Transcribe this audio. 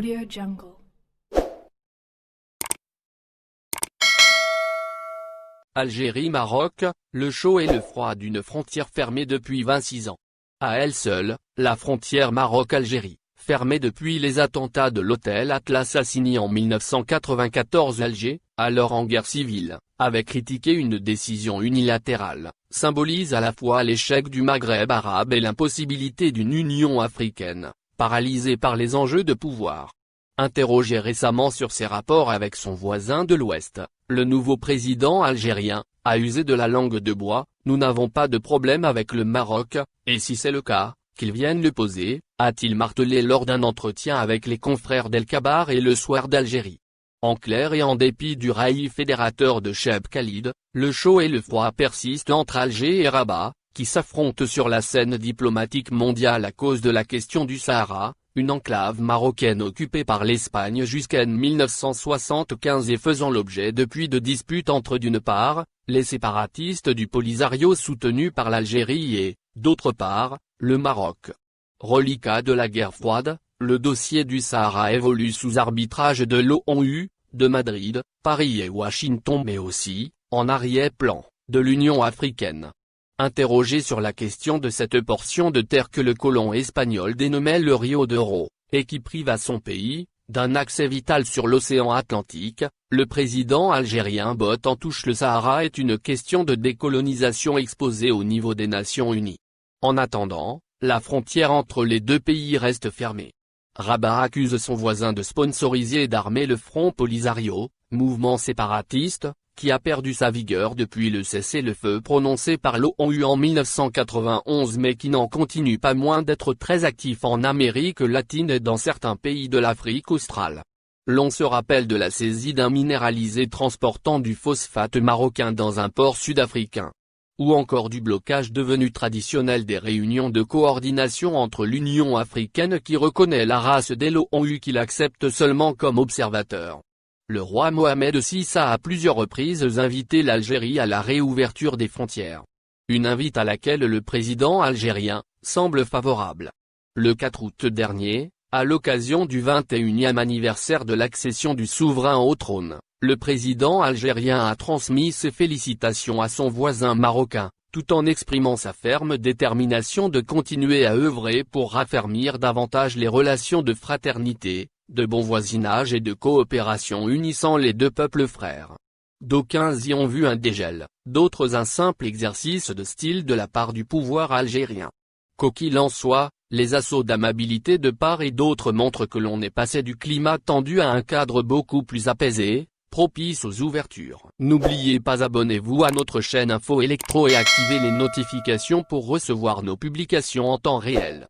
AudioJungle. Algérie-Maroc, le chaud et le froid d'une frontière fermée depuis 26 ans. À elle seule, la frontière Maroc-Algérie, fermée depuis les attentats de l'hôtel Atlas Assigny en 1994. Alger, alors en guerre civile, avait critiqué une décision unilatérale, symbolise à la fois l'échec du Maghreb arabe et l'impossibilité d'une Union africaine, paralysée par les enjeux de pouvoir. Interrogé récemment sur ses rapports avec son voisin de l'Ouest, le nouveau président algérien a usé de la langue de bois. Nous n'avons pas de problème avec le Maroc, et si c'est le cas, qu'ils viennent le poser, a-t-il martelé lors d'un entretien avec les confrères d'El Kabar et Le Soir d'Algérie. En clair, et en dépit du rail fédérateur de Cheb Khalid, le chaud et le froid persistent entre Alger et Rabat, qui s'affrontent sur la scène diplomatique mondiale à cause de la question du Sahara, une enclave marocaine occupée par l'Espagne jusqu'en 1975 et faisant l'objet depuis de disputes entre d'une part, les séparatistes du Polisario soutenus par l'Algérie et, d'autre part, le Maroc. Reliquat de la guerre froide, le dossier du Sahara évolue sous arbitrage de l'ONU, de Madrid, Paris et Washington, mais aussi, en arrière-plan, de l'Union africaine. Interrogé sur la question de cette portion de terre que le colon espagnol dénommait le Rio de Oro, et qui prive à son pays, d'un accès vital sur l'océan Atlantique, le président algérien botte en touche. Le Sahara est une question de décolonisation exposée au niveau des Nations Unies. En attendant, la frontière entre les deux pays reste fermée. Rabat accuse son voisin de sponsoriser et d'armer le Front Polisario, mouvement séparatiste, qui a perdu sa vigueur depuis le cessez-le-feu prononcé par l'ONU en 1991 mais qui n'en continue pas moins d'être très actif en Amérique latine et dans certains pays de l'Afrique australe. L'on se rappelle de la saisie d'un minéralisé transportant du phosphate marocain dans un port sud-africain. Ou encore du blocage devenu traditionnel des réunions de coordination entre l'Union africaine qui reconnaît la race dès l'ONU qu'il accepte seulement comme observateur. Le roi Mohamed VI a à plusieurs reprises invité l'Algérie à la réouverture des frontières. Une invite à laquelle le président algérien semble favorable. Le 4 août dernier, à l'occasion du 21e anniversaire de l'accession du souverain au trône, le président algérien a transmis ses félicitations à son voisin marocain, tout en exprimant sa ferme détermination de continuer à œuvrer pour raffermir davantage les relations de fraternité, de bon voisinage et de coopération unissant les deux peuples frères. D'aucuns y ont vu un dégel, d'autres un simple exercice de style de la part du pouvoir algérien. Quoi qu'il en soit, les assauts d'amabilité de part et d'autre montrent que l'on est passé du climat tendu à un cadre beaucoup plus apaisé, propice aux ouvertures. N'oubliez pas, abonnez-vous à notre chaîne Info Électro et activez les notifications pour recevoir nos publications en temps réel.